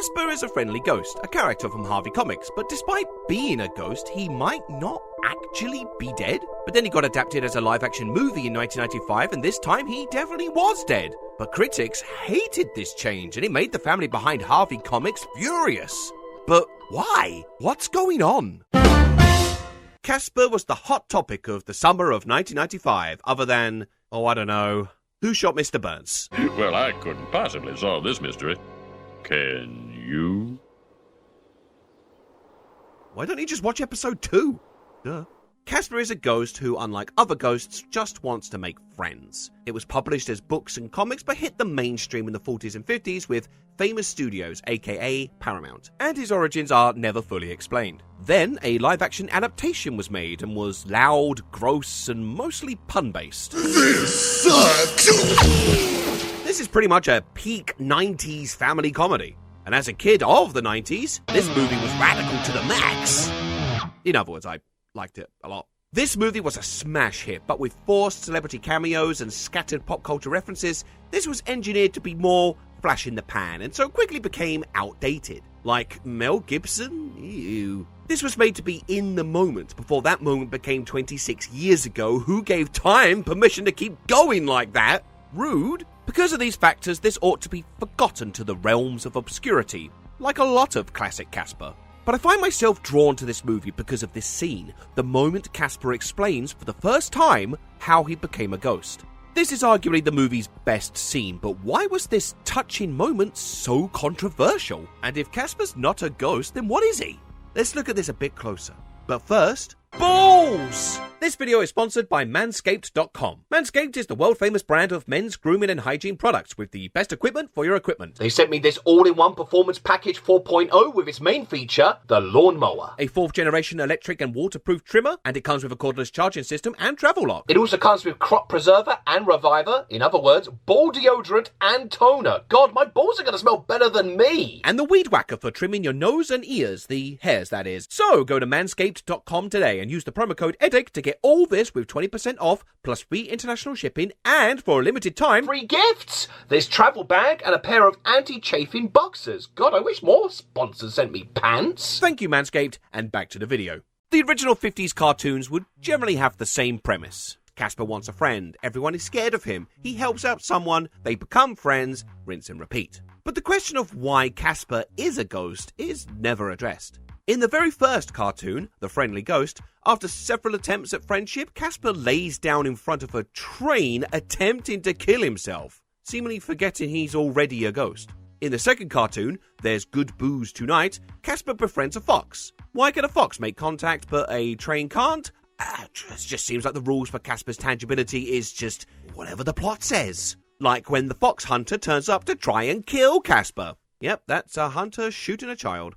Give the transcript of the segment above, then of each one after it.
Casper is a friendly ghost, a character from Harvey Comics, but despite being a ghost, he might not actually be dead. But then he got adapted as a live-action movie in 1995, and this time he definitely was dead. But critics hated this change, and it made the family behind Harvey Comics furious. But why? What's going on? Casper was the hot topic of the summer of 1995, other than, I don't know, who shot Mr. Burns? Well, I couldn't possibly solve this mystery. Can you? Why don't you just watch episode 2? Duh. Casper is a ghost who, unlike other ghosts, just wants to make friends. It was published as books and comics, but hit the mainstream in the 40s and 50s with Famous Studios, aka Paramount, and his origins are never fully explained. Then, a live-action adaptation was made and was loud, gross, and mostly pun-based. This sucks! This is pretty much a peak 90s family comedy. And as a kid of the 90s, this movie was radical to the max. In other words, I liked it a lot. This movie was a smash hit, but with forced celebrity cameos and scattered pop culture references, this was engineered to be more flash in the pan, and so quickly became outdated. Like Mel Gibson? Ew. This was made to be in the moment, before that moment became 26 years ago. Who gave time permission to keep going like that? Rude. Because of these factors, this ought to be forgotten to the realms of obscurity, like a lot of classic Casper. But I find myself drawn to this movie because of this scene, the moment Casper explains for the first time how he became a ghost. This is arguably the movie's best scene, but why was this touching moment so controversial? And if Casper's not a ghost, then what is he? Let's look at this a bit closer. But first, balls! This video is sponsored by Manscaped.com. Manscaped is the world-famous brand of men's grooming and hygiene products with the best equipment for your equipment. They sent me this all-in-one Performance Package 4.0 with its main feature, the lawnmower. A 4th-generation electric and waterproof trimmer, and it comes with a cordless charging system and travel lock. It also comes with crop preserver and reviver. In other words, ball deodorant and toner. God, my balls are going to smell better than me. And the weed whacker for trimming your nose and ears, the hairs that is. So go to Manscaped.com today and use the promo code Eddache to get all this with 20% off, plus free international shipping, and for a limited time, free gifts! This travel bag and a pair of anti-chafing boxers. God, I wish more sponsors sent me pants. Thank you, Manscaped, and back to the video. The original 50s cartoons would generally have the same premise. Casper wants a friend, everyone is scared of him, he helps out someone, they become friends, rinse and repeat. But the question of why Casper is a ghost is never addressed. In the very first cartoon, The Friendly Ghost, after several attempts at friendship, Casper lays down in front of a train attempting to kill himself, seemingly forgetting he's already a ghost. In the second cartoon, There's Good Booze Tonight, Casper befriends a fox. Why can a fox make contact but a train can't? It just seems like the rules for Casper's tangibility is just whatever the plot says. Like when the fox hunter turns up to try and kill Casper. Yep, that's a hunter shooting a child.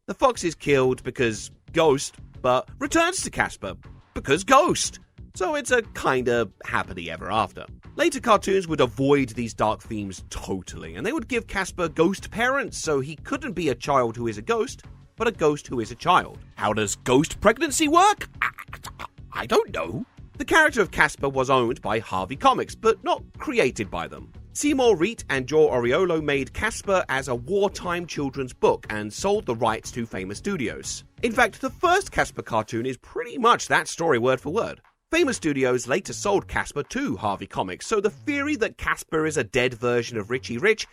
The fox is killed because ghost, but returns to Casper because ghost. So it's a kinda happily ever after. Later cartoons would avoid these dark themes totally, and they would give Casper ghost parents, so he couldn't be a child who is a ghost, but a ghost who is a child. How does ghost pregnancy work? I don't know. The character of Casper was owned by Harvey Comics, but not created by them. Seymour Reed and Joe Oriolo made Casper as a wartime children's book and sold the rights to Famous Studios. In fact, the first Casper cartoon is pretty much that story word for word. Famous Studios later sold Casper to Harvey Comics, so the theory that Casper is a dead version of Richie Rich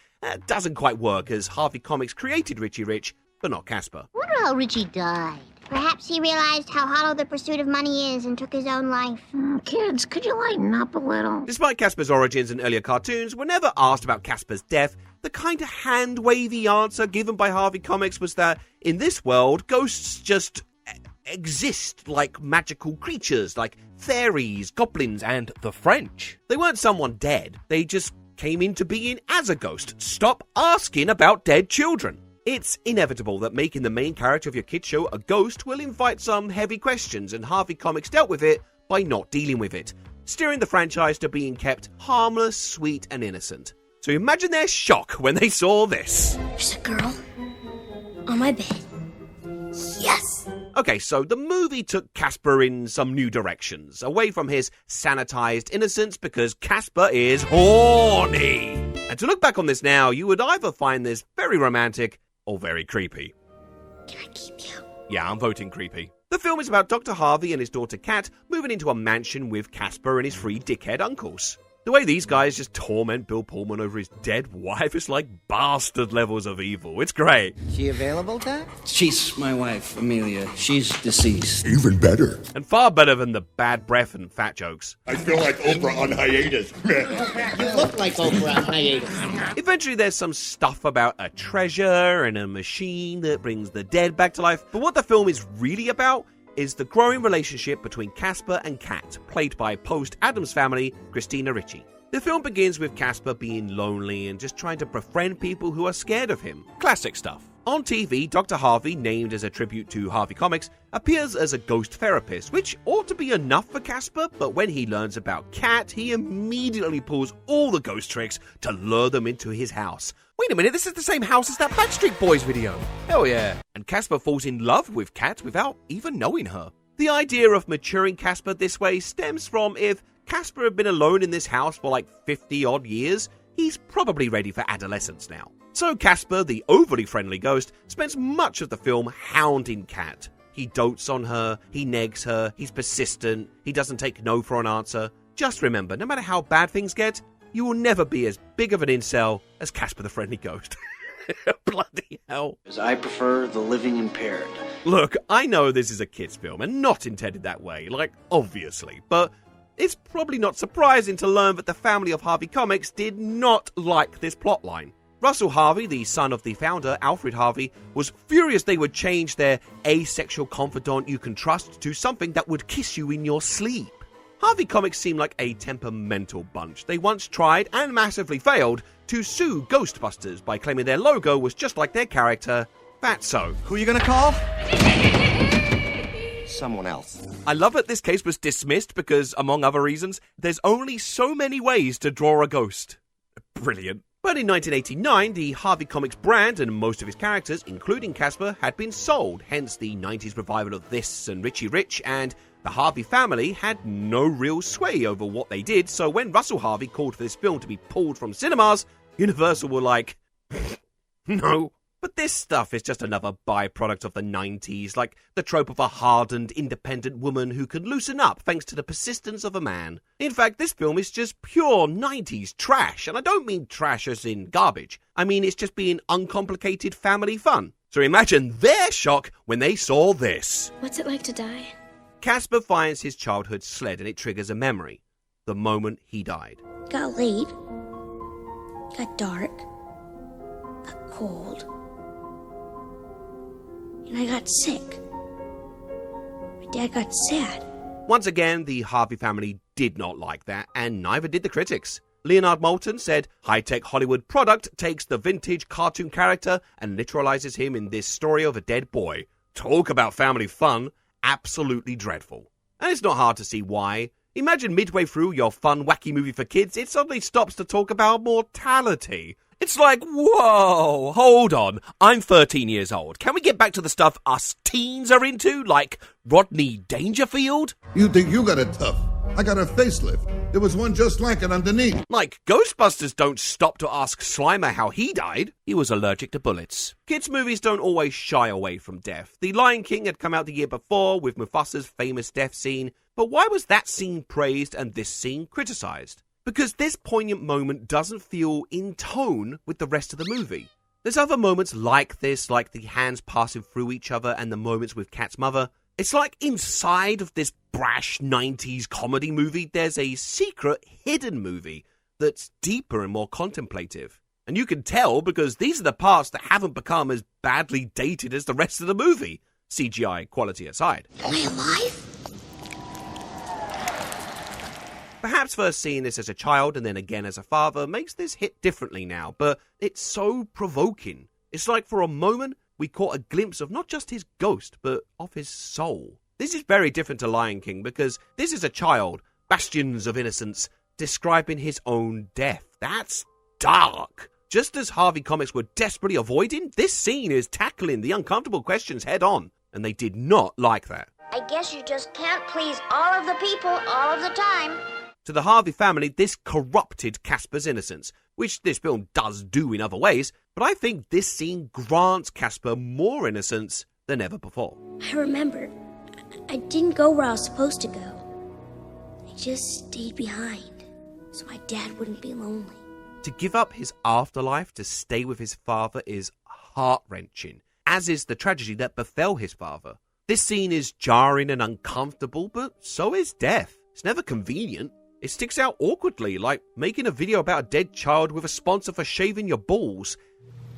doesn't quite work, as Harvey Comics created Richie Rich, but not Casper. I wonder how Richie died. Perhaps he realized how hollow the pursuit of money is and took his own life. Kids, could you lighten up a little? Despite Casper's origins in earlier cartoons, we're never asked about Casper's death. The kind of hand-wavy answer given by Harvey Comics was that, in this world, ghosts just exist like magical creatures, like fairies, goblins, and the French. They weren't someone dead, they just came into being as a ghost. Stop asking about dead children. It's inevitable that making the main character of your kids' show a ghost will invite some heavy questions, and Harvey Comics dealt with it by not dealing with it, steering the franchise to being kept harmless, sweet, and innocent. So imagine their shock when they saw this. There's a girl on my bed. Yes! Okay, so the movie took Casper in some new directions, away from his sanitized innocence because Casper is horny. And to look back on this now, you would either find this very romantic or very creepy. Can I keep you? Yeah, I'm voting creepy. The film is about Dr. Harvey and his daughter Kat moving into a mansion with Casper and his 3 dickhead uncles. The way these guys just torment Bill Pullman over his dead wife is like bastard levels of evil. It's great. She available, Doc? She's my wife, Amelia. She's deceased. Even better. And far better than the bad breath and fat jokes. I feel like Oprah on hiatus. You look like Oprah on hiatus. Eventually there's some stuff about a treasure and a machine that brings the dead back to life. But what the film is really about is the growing relationship between Casper and Kat, played by post-Addams Family Christina Ricci. The film begins with Casper being lonely and just trying to befriend people who are scared of him. Classic stuff. On TV, Dr. Harvey, named as a tribute to Harvey Comics, appears as a ghost therapist, which ought to be enough for Casper, but when he learns about Kat, he immediately pulls all the ghost tricks to lure them into his house. Wait a minute, this is the same house as that Backstreet Boys video. Hell yeah. And Casper falls in love with Kat without even knowing her. The idea of maturing Casper this way stems from if Casper had been alone in this house for like 50 odd years, he's probably ready for adolescence now. So Casper, the overly friendly ghost, spends much of the film hounding Kat. He dotes on her, he negs her, he's persistent, he doesn't take no for an answer. Just remember, no matter how bad things get, you will never be as big of an incel as Casper the Friendly Ghost. Bloody hell. Because I prefer the living impaired. Look, I know this is a kid's film and not intended that way, like, obviously, but it's probably not surprising to learn that the family of Harvey Comics did not like this plotline. Russell Harvey, the son of the founder, Alfred Harvey, was furious they would change their asexual confidant you can trust to something that would kiss you in your sleep. Harvey Comics seemed like a temperamental bunch. They once tried, and massively failed, to sue Ghostbusters by claiming their logo was just like their character, Fatso. Who are you gonna call? Someone else. I love that this case was dismissed because, among other reasons, there's only so many ways to draw a ghost. Brilliant. But in 1989, the Harvey Comics brand and most of his characters, including Casper, had been sold, hence the 90s revival of This and Richie Rich, and the Harvey family had no real sway over what they did, so when Russell Harvey called for this film to be pulled from cinemas, Universal were like, no. But this stuff is just another byproduct of the 90s, like the trope of a hardened, independent woman who can loosen up thanks to the persistence of a man. In fact, this film is just pure 90s trash, and I don't mean trash as in garbage. I mean it's just being uncomplicated family fun. So imagine their shock when they saw this. What's it like to die? Casper finds his childhood sled and it triggers a memory. The moment he died. Got late. Got dark. Got cold. And I got sick. My dad got sad. Once again, the Harvey family did not like that, and neither did the critics. Leonard Moulton said, high-tech Hollywood product takes the vintage cartoon character and literalizes him in this story of a dead boy. Talk about family fun. Absolutely dreadful. And it's not hard to see why. Imagine midway through your fun, wacky movie for kids, it suddenly stops to talk about mortality. It's like, whoa, hold on, I'm 13 years old. Can we get back to the stuff us teens are into, like Rodney Dangerfield? You think you got it tough. I got a facelift. There was one just like it underneath. Like, Ghostbusters don't stop to ask Slimer how he died. He was allergic to bullets. Kids' movies don't always shy away from death. The Lion King had come out the year before with Mufasa's famous death scene, but why was that scene praised and this scene criticized? Because this poignant moment doesn't feel in tone with the rest of the movie. There's other moments like this, like the hands passing through each other and the moments with Kat's mother. It's like inside of this brash 90s comedy movie, there's a secret hidden movie that's deeper and more contemplative. And you can tell because these are the parts that haven't become as badly dated as the rest of the movie, CGI quality aside. Am I alive? Perhaps first seeing this as a child and then again as a father makes this hit differently now, but it's so provoking. It's like for a moment we caught a glimpse of not just his ghost, but of his soul. This is very different to Lion King because this is a child, bastions of innocence, describing his own death. That's dark. Just as Harvey Comics were desperately avoiding, this scene is tackling the uncomfortable questions head on, and they did not like that. I guess you just can't please all of the people all of the time. To the Harvey family, this corrupted Casper's innocence, which this film does do in other ways, but I think this scene grants Casper more innocence than ever before. I remember. I didn't go where I was supposed to go. I just stayed behind, so my dad wouldn't be lonely. To give up his afterlife to stay with his father is heart-wrenching, as is the tragedy that befell his father. This scene is jarring and uncomfortable, but so is death. It's never convenient. It sticks out awkwardly, like making a video about a dead child with a sponsor for shaving your balls.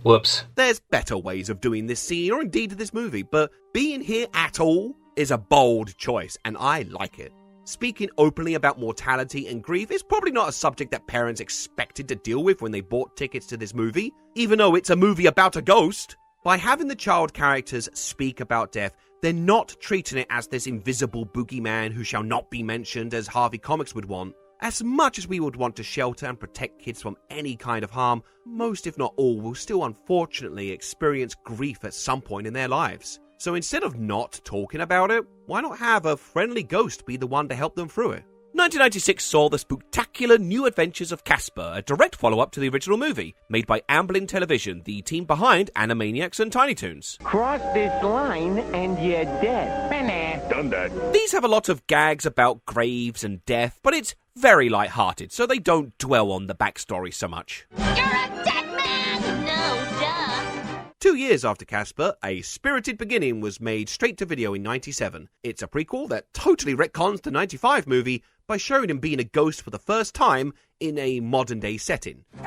Whoops. There's better ways of doing this scene, or indeed this movie, but being here at all is a bold choice, and I like it. Speaking openly about mortality and grief is probably not a subject that parents expected to deal with when they bought tickets to this movie, even though it's a movie about a ghost. By having the child characters speak about death, they're not treating it as this invisible boogeyman who shall not be mentioned as Harvey Comics would want. As much as we would want to shelter and protect kids from any kind of harm, most if not all will still unfortunately experience grief at some point in their lives. So instead of not talking about it, why not have a friendly ghost be the one to help them through it? 1996 saw the spooktacular New Adventures of Casper, a direct follow-up to the original movie, made by Amblin Television, the team behind Animaniacs and Tiny Toons. Cross this line and you're dead. Done that. These have a lot of gags about graves and death, but it's very light-hearted, so they don't dwell on the backstory so much. You're a dead man! No, duh. 2 years after Casper, A Spirited Beginning was made straight to video in 97. It's a prequel that totally retcons the 95 movie by showing him being a ghost for the first time in a modern-day setting. A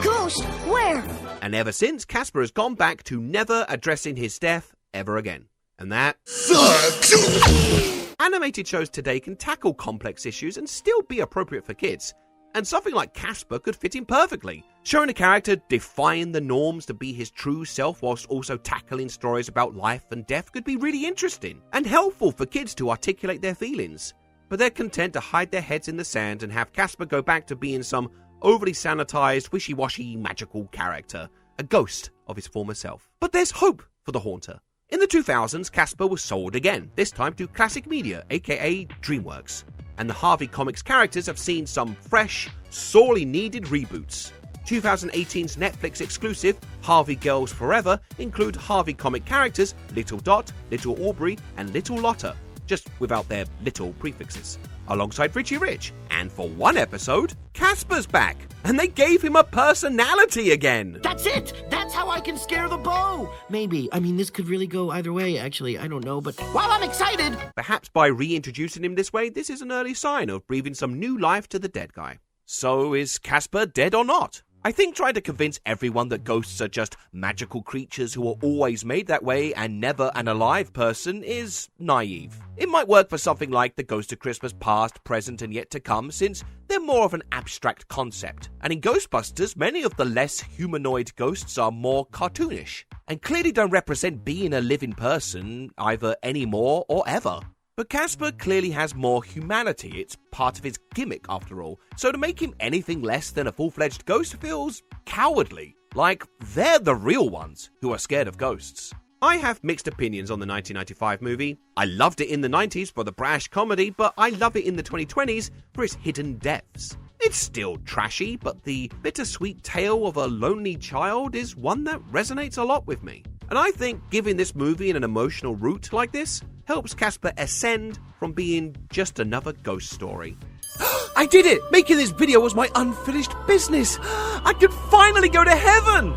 ghost? Where? And ever since, Casper has gone back to never addressing his death ever again. And that Sucks! Animated shows today can tackle complex issues and still be appropriate for kids. And something like Casper could fit in perfectly, showing a character defying the norms to be his true self whilst also tackling stories about life and death could be really interesting and helpful for kids to articulate their feelings. But they're content to hide their heads in the sand and have Casper go back to being some overly sanitized, wishy-washy, magical character, a ghost of his former self. But there's hope for the Haunter. In the 2000s, Casper was sold again, this time to Classic Media, aka DreamWorks. And the Harvey Comics characters have seen some fresh, sorely needed reboots. 2018's Netflix exclusive, Harvey Girls Forever, include Harvey comic characters Little Dot, Little Aubrey, and Little Lotta, just without their little prefixes, alongside Richie Rich. And for one episode, Casper's back, and they gave him a personality again. That's it! That's how I can scare the beau! Maybe. I mean, this could really go either way, actually. I don't know, but while I'm excited... Perhaps by reintroducing him this way, this is an early sign of breathing some new life to the dead guy. So is Casper dead or not? I think trying to convince everyone that ghosts are just magical creatures who are always made that way and never an alive person is naive. It might work for something like the Ghost of Christmas Past, Present and Yet to Come, since they're more of an abstract concept. And in Ghostbusters, many of the less humanoid ghosts are more cartoonish, and clearly don't represent being a living person either anymore or ever. But Casper clearly has more humanity, it's part of his gimmick after all, so to make him anything less than a full-fledged ghost feels cowardly, like they're the real ones who are scared of ghosts. I have mixed opinions on the 1995 movie. I loved it in the 90s for the brash comedy, but I love it in the 2020s for its hidden depths. It's still trashy, but the bittersweet tale of a lonely child is one that resonates a lot with me. And I think giving this movie an emotional root like this helps Casper ascend from being just another ghost story. I did it! Making this video was my unfinished business! I could finally go to heaven!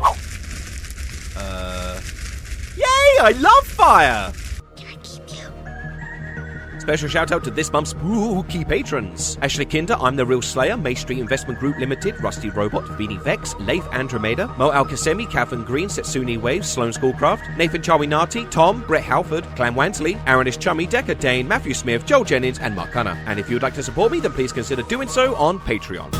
Yay! I love fire! Can I keep you? Special shout out to this month's spooky patrons: Ashley Kinder, I'm the Real Slayer, May Street Investment Group Limited, Rusty Robot, Beanie Vex, Leif Andromeda, Mo Alkasemi, Catherine Green, Setsuni Waves, Sloan Schoolcraft, Nathan Chawinati, Tom, Brett Halford, Clan Wansley, Aronish Chummy, Decker Dane, Matthew Smith, Joel Jennings, and Mark Hunter. And if you would like to support me, then please consider doing so on Patreon.